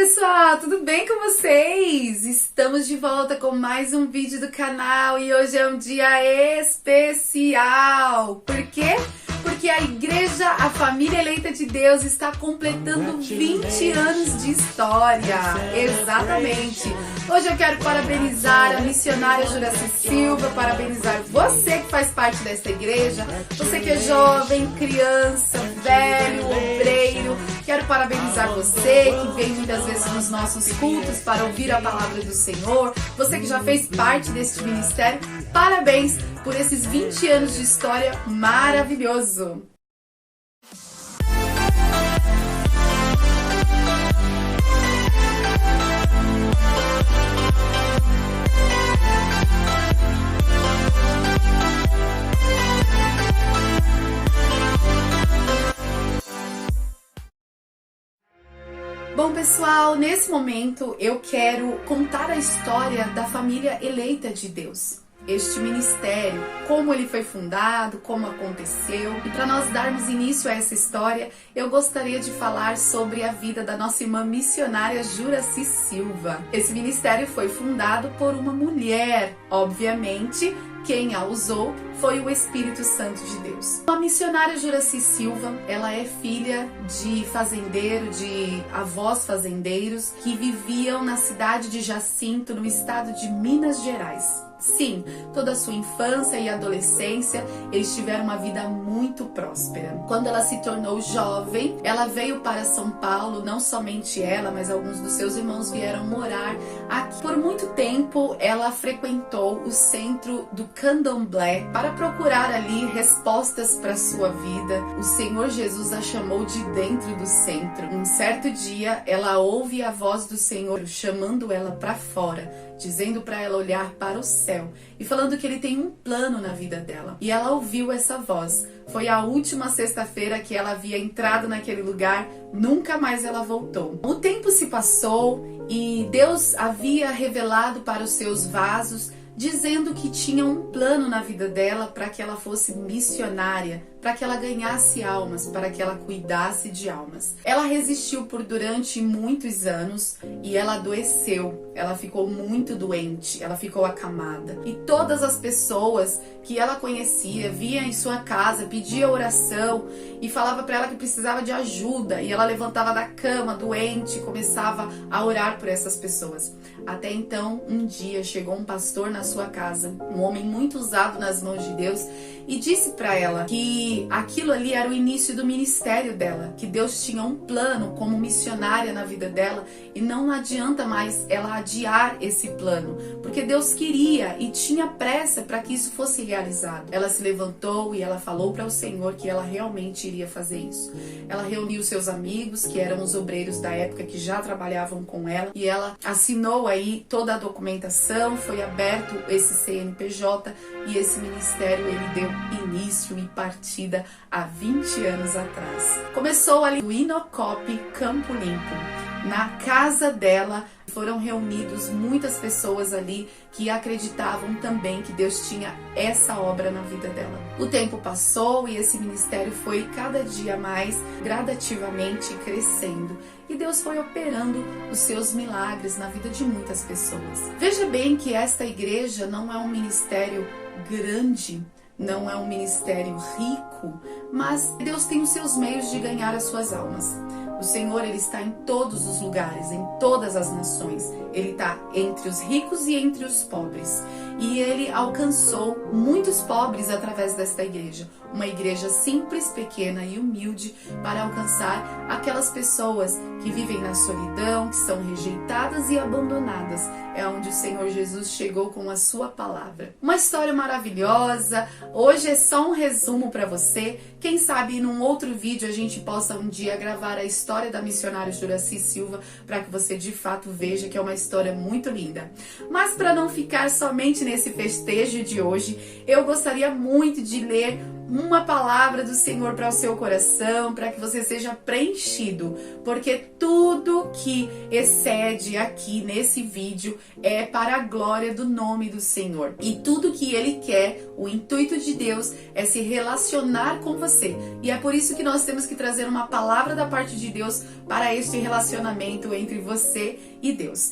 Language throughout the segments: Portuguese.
pessoal, tudo bem com vocês? Estamos de volta com mais um vídeo do canal e hoje é um dia especial. Por quê? Porque a igreja, a família eleita de Deus está completando 20 anos de história. Exatamente. Hoje eu quero parabenizar a missionária Juraci Silva, parabenizar você que faz parte dessa igreja, você que é jovem, criança, velho, obreiro. Quero parabenizar você que vem muitas vezes nos nossos cultos para ouvir a palavra do Senhor. Você que já fez parte deste ministério, parabéns por esses 20 anos de história maravilhoso. Bom, pessoal, nesse momento eu quero contar a história da família eleita de Deus. Este ministério, como ele foi fundado, como aconteceu. E para nós darmos início a essa história, eu gostaria de falar sobre a vida da nossa irmã missionária Juraci Silva. Esse ministério foi fundado por uma mulher, obviamente. Quem a usou foi o Espírito Santo de Deus. A missionária Juraci Silva, ela é filha de fazendeiro, de avós fazendeiros que viviam na cidade de Jacinto, no estado de Minas Gerais. Sim, toda a sua infância e adolescência, eles tiveram uma vida muito próspera. Quando ela se tornou jovem, ela veio para São Paulo, não somente ela, mas alguns dos seus irmãos vieram morar aqui. Por muito tempo, ela frequentou o centro do Candomblé para procurar ali respostas para sua vida. O Senhor Jesus a chamou de dentro do centro. Um certo dia, ela ouve a voz do Senhor chamando ela para fora, dizendo para ela olhar para o céu e falando que ele tem um plano na vida dela. E ela ouviu essa voz. Foi a última sexta-feira que ela havia entrado naquele lugar, nunca mais ela voltou. O tempo se passou e Deus havia revelado para os seus vasos, dizendo que tinha um plano na vida dela para que ela fosse missionária, para que ela ganhasse almas, para que ela cuidasse de almas. Ela resistiu por durante muitos anos e ela adoeceu, ela ficou muito doente, ela ficou acamada. E todas as pessoas que ela conhecia, via em sua casa, pedia oração e falava para ela que precisava de ajuda. E ela levantava da cama doente e começava a orar por essas pessoas. Até então, um dia chegou um pastor na sua casa, um homem muito usado nas mãos de Deus, e disse para ela que aquilo ali era o início do ministério dela, que Deus tinha um plano como missionária na vida dela e não adianta mais ela adiar esse plano, porque Deus queria e tinha pressa para que isso fosse realizado. Ela se levantou e ela falou para o Senhor que ela realmente iria fazer isso. Ela reuniu seus amigos, que eram os obreiros da época que já trabalhavam com ela, e ela assinou aí toda a documentação, foi aberto esse CNPJ e esse ministério ele deu início e partida há 20 anos atrás. Começou ali no Inocope, Campo Limpo. Na casa dela foram reunidos muitas pessoas ali que acreditavam também que Deus tinha essa obra na vida dela. O tempo passou e esse ministério foi cada dia mais gradativamente crescendo. E Deus foi operando os seus milagres na vida de muitas pessoas. Veja bem que esta igreja não é um ministério grande, não é um ministério rico, mas Deus tem os seus meios de ganhar as suas almas. O Senhor, ele está em todos os lugares, em todas as nações. Ele está entre os ricos e entre os pobres. E ele alcançou muitos pobres através desta igreja. Uma igreja simples, pequena e humilde para alcançar aquelas pessoas que vivem na solidão, que são rejeitadas e abandonadas. É onde o Senhor Jesus chegou com a sua palavra. Uma história maravilhosa. Hoje é só um resumo para você. Quem sabe num outro vídeo a gente possa um dia gravar a história da missionária Juraci Silva para que você de fato veja que é uma história muito linda. Mas para não ficar somente nesse festejo de hoje, eu gostaria muito de ler uma palavra do Senhor para o seu coração, para que você seja preenchido, porque tudo que excede aqui nesse vídeo é para a glória do nome do Senhor. E tudo que Ele quer, o intuito de Deus, é se relacionar com você. E é por isso que nós temos que trazer uma palavra da parte de Deus para este relacionamento entre você e Deus.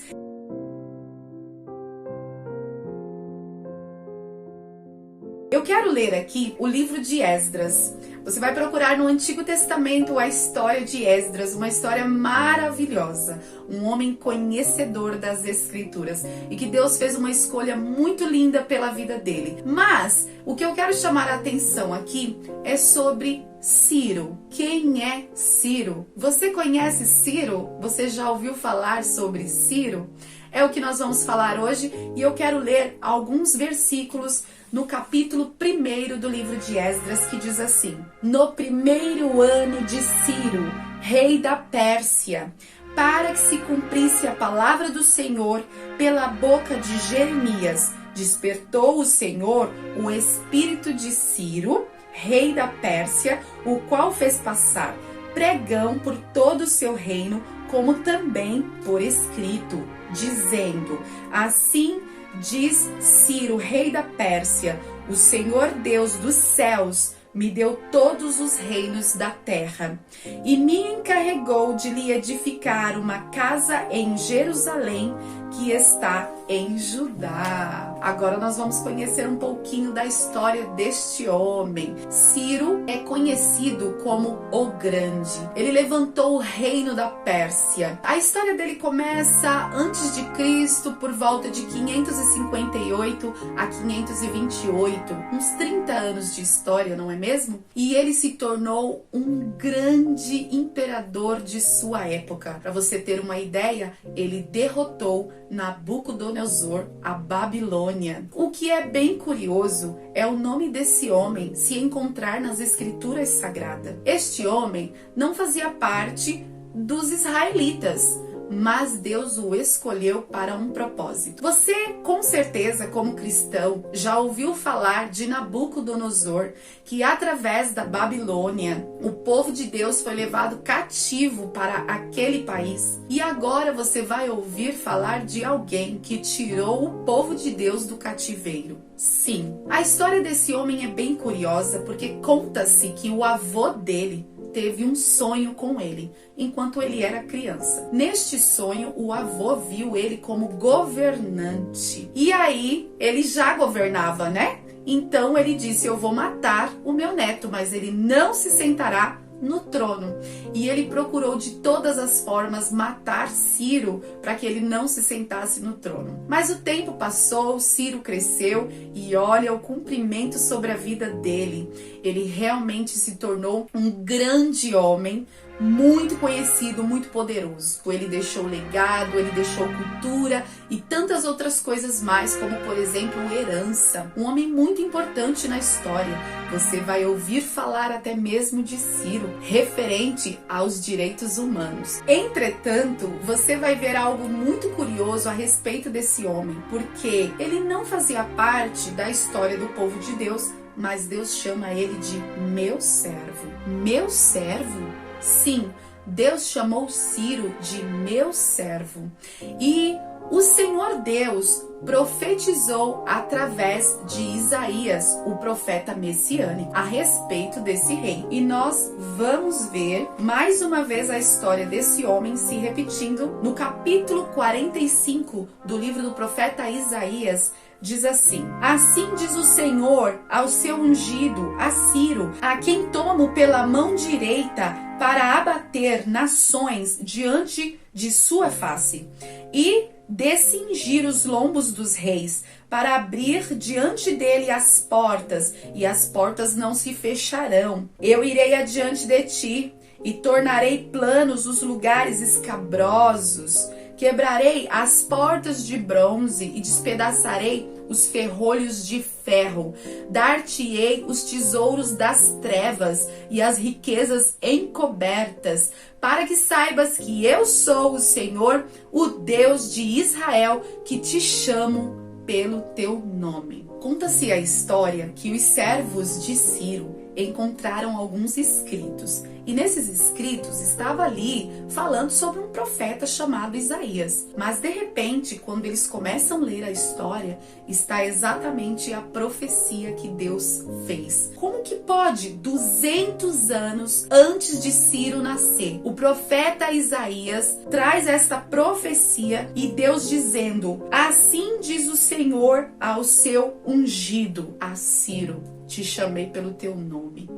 Eu quero ler aqui o livro de Esdras. Você vai procurar no Antigo Testamento a história de Esdras, uma história maravilhosa, um homem conhecedor das Escrituras e que Deus fez uma escolha muito linda pela vida dele. Mas o que eu quero chamar a atenção aqui é sobre Ciro. Quem é Ciro? Você conhece Ciro? Você já ouviu falar sobre Ciro? É o que nós vamos falar hoje e eu quero ler alguns versículos no capítulo 1 do livro de Esdras, que diz assim: No primeiro ano de Ciro, rei da Pérsia, para que se cumprisse a palavra do Senhor pela boca de Jeremias, despertou o Senhor o espírito de Ciro, rei da Pérsia, o qual fez passar pregão por todo o seu reino, como também por escrito, dizendo: Assim diz Ciro, rei da Pérsia, o Senhor Deus dos céus me deu todos os reinos da terra e me encarregou de lhe edificar uma casa em Jerusalém, que está em Judá. Agora nós vamos conhecer um pouquinho da história deste homem. Ciro é conhecido como o Grande. Ele levantou o reino da Pérsia. A história dele começa antes de Cristo, por volta de 558 a 528. Uns 30 anos de história, não é mesmo? E ele se tornou um grande imperador de sua época. Para você ter uma ideia, ele derrotou Nabucodonosor, a Babilônia. O que é bem curioso é o nome desse homem se encontrar nas escrituras sagradas. Este homem não fazia parte dos israelitas, mas Deus o escolheu para um propósito. Você, com certeza, como cristão, já ouviu falar de Nabucodonosor, que através da Babilônia, o povo de Deus foi levado cativo para aquele país. E agora você vai ouvir falar de alguém que tirou o povo de Deus do cativeiro. Sim, a história desse homem é bem curiosa, porque conta-se que o avô dele teve um sonho com ele, enquanto ele era criança. Neste sonho, o avô viu ele como governante. E aí, ele já governava, né? Então ele disse: eu vou matar o meu neto, mas ele não se sentará no trono. E ele procurou de todas as formas matar Ciro para que ele não se sentasse no trono. Mas o tempo passou, Ciro cresceu e olha o cumprimento sobre a vida dele. Ele realmente se tornou um grande homem, muito conhecido, muito poderoso. Ele deixou legado, ele deixou cultura e tantas outras coisas mais, como por exemplo herança. Um homem muito importante na história. Você vai ouvir falar até mesmo de Ciro, referente aos direitos humanos. Entretanto, você vai ver algo muito curioso a respeito desse homem, porque ele não fazia parte da história do povo de Deus, mas Deus chama ele de meu servo. Meu servo? Sim, Deus chamou Ciro de meu servo. E o Senhor Deus profetizou através de Isaías, o profeta messiânico, a respeito desse rei. E nós vamos ver mais uma vez a história desse homem se repetindo no capítulo 45 do livro do profeta Isaías. Diz assim: Assim diz o Senhor ao seu ungido, a Ciro, a quem tomo pela mão direita para abater nações diante de sua face, e descingir os lombos dos reis, para abrir diante dele as portas, e as portas não se fecharão. Eu irei adiante de ti, e tornarei planos os lugares escabrosos. Quebrarei as portas de bronze e despedaçarei os ferrolhos de ferro. Dar-te-ei os tesouros das trevas e as riquezas encobertas, para que saibas que eu sou o Senhor, o Deus de Israel, que te chamo pelo teu nome. Conta-se a história que os servos de Ciro encontraram alguns escritos. E nesses escritos estava ali falando sobre um profeta chamado Isaías. Mas de repente, quando eles começam a ler a história, está exatamente a profecia que Deus fez. Como que pode, 200 anos antes de Ciro nascer, o profeta Isaías traz esta profecia e Deus dizendo: assim diz o Senhor ao seu ungido, a Ciro, te chamei pelo teu nome.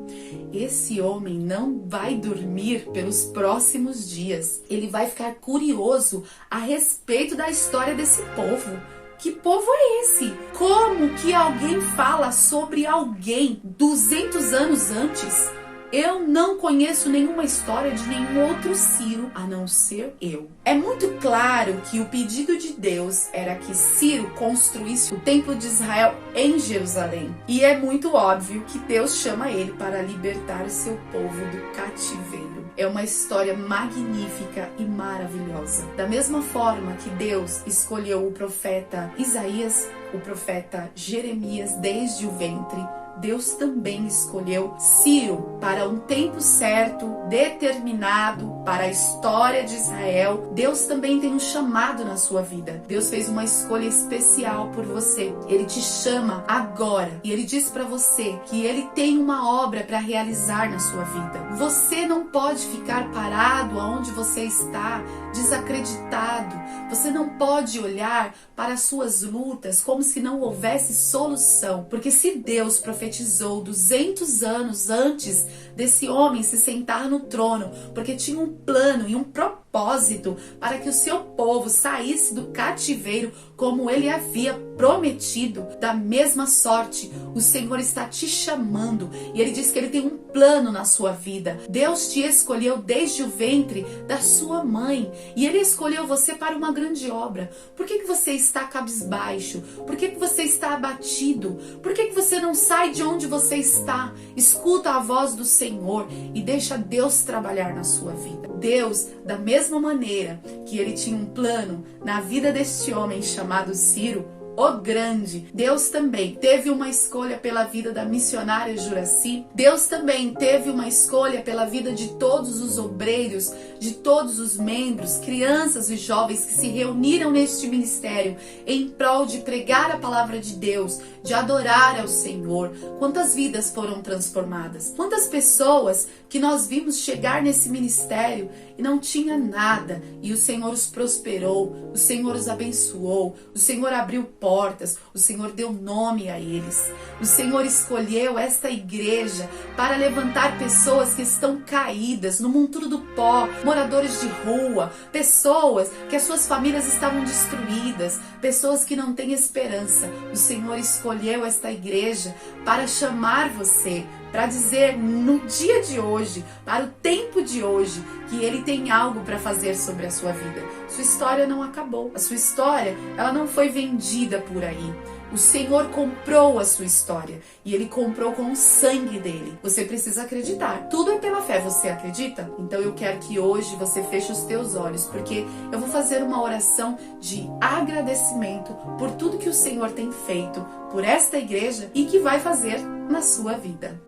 Esse homem não vai dormir pelos próximos dias. Ele vai ficar curioso a respeito da história desse povo. Que povo é esse? Como que alguém fala sobre alguém 200 anos antes? Eu não conheço nenhuma história de nenhum outro Ciro a não ser eu. É muito claro que o pedido de Deus era que Ciro construísse o templo de Israel em Jerusalém. E é muito óbvio que Deus chama ele para libertar o seu povo do cativeiro. É uma história magnífica e maravilhosa. Da mesma forma que Deus escolheu o profeta Isaías, o profeta Jeremias desde o ventre, Deus também escolheu Ciro para um tempo certo, determinado para a história de Israel. Deus também tem um chamado na sua vida. Deus fez uma escolha especial por você. Ele te chama agora e ele diz para você que ele tem uma obra para realizar na sua vida. Você não pode ficar parado aonde você está, desacreditado. Você não pode olhar para as suas lutas como se não houvesse solução, porque se Deus profetizou 200 anos antes desse homem se sentar no trono, porque tinha um plano e um propósito para que o seu povo saísse do cativeiro como ele havia prometido, da mesma sorte o Senhor está te chamando e ele diz que ele tem um plano na sua vida. Deus te escolheu desde o ventre da sua mãe e ele escolheu você para uma grande obra. Por que você está cabisbaixo? Por que você está abatido? Por que você não sai de onde você está? Escuta a voz do Senhor e deixa Deus trabalhar na sua vida. Deus, da mesma maneira que ele tinha um plano na vida deste homem chamado Ciro, o grande, Deus também teve uma escolha pela vida da missionária Juraci. Deus também teve uma escolha pela vida de todos os obreiros, de todos os membros, crianças e jovens que se reuniram neste ministério em prol de pregar a palavra de Deus, de adorar ao Senhor. Quantas vidas foram transformadas? Quantas pessoas que nós vimos chegar nesse ministério e não tinha nada, e o Senhor os prosperou, o Senhor os abençoou, o Senhor abriu portas, o Senhor deu nome a eles. O Senhor escolheu esta igreja para levantar pessoas que estão caídas no monturo do pó, moradores de rua, pessoas que as suas famílias estavam destruídas, pessoas que não têm esperança. O Senhor escolheu esta igreja para chamar você, para dizer no dia de hoje, para o tempo de hoje, que Ele tem algo para fazer sobre a sua vida. Sua história não acabou. A sua história, ela não foi vendida por aí. O Senhor comprou a sua história e Ele comprou com o sangue dele. Você precisa acreditar. Tudo é pela fé. Você acredita? Então eu quero que hoje você feche os teus olhos, porque eu vou fazer uma oração de agradecimento por tudo que o Senhor tem feito por esta igreja e que vai fazer na sua vida.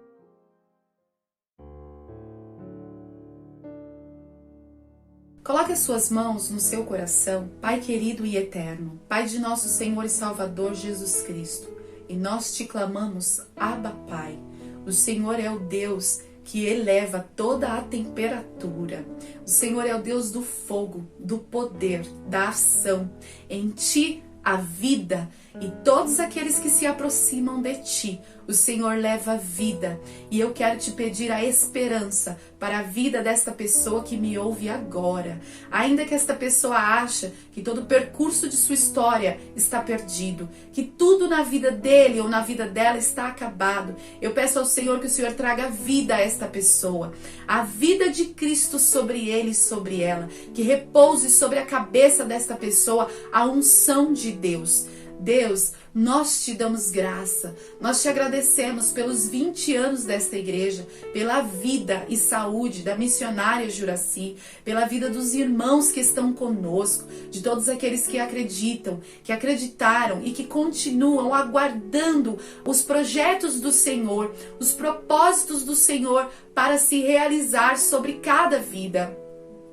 Coloque as suas mãos no seu coração, Pai querido e eterno, Pai de nosso Senhor e Salvador Jesus Cristo, e nós te clamamos, Abba Pai. O Senhor é o Deus que eleva toda a temperatura. O Senhor é o Deus do fogo, do poder, da ação. Em ti a vida, e todos aqueles que se aproximam de ti, o Senhor leva vida. E eu quero te pedir a esperança para a vida desta pessoa que me ouve agora. Ainda que esta pessoa ache que todo o percurso de sua história está perdido, que tudo na vida dele ou na vida dela está acabado, eu peço ao Senhor que o Senhor traga vida a esta pessoa, a vida de Cristo sobre ele e sobre ela, que repouse sobre a cabeça desta pessoa a unção de Deus. Deus, nós te damos graça, nós te agradecemos pelos 20 anos desta igreja, pela vida e saúde da missionária Juraci, pela vida dos irmãos que estão conosco, de todos aqueles que acreditam, que acreditaram e que continuam aguardando os projetos do Senhor, os propósitos do Senhor para se realizar sobre cada vida.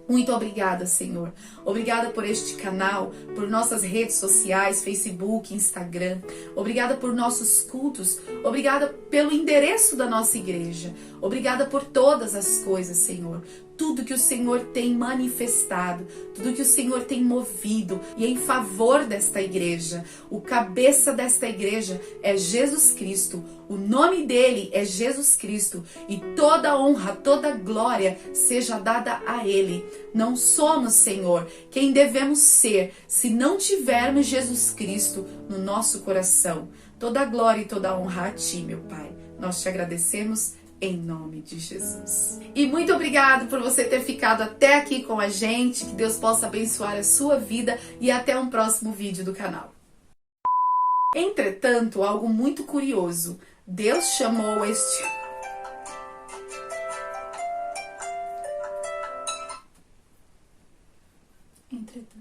Muito obrigada, Senhor. Obrigada por este canal, por nossas redes sociais, Facebook, Instagram. Obrigada por nossos cultos. Obrigada pelo endereço da nossa igreja. Obrigada por todas as coisas, Senhor. Tudo que o Senhor tem manifestado, tudo que o Senhor tem movido e em favor desta igreja. O cabeça desta igreja é Jesus Cristo. O nome dele é Jesus Cristo e toda honra, toda glória seja dada a ele. Não somos, Senhor, quem devemos ser se não tivermos Jesus Cristo no nosso coração. Toda glória e toda honra a ti, meu Pai. Nós te agradecemos em nome de Jesus. E muito obrigado por você ter ficado até aqui com a gente. Que Deus possa abençoar a sua vida e até um próximo vídeo do canal. Entretanto, algo muito curioso. Deus chamou este... Entretanto...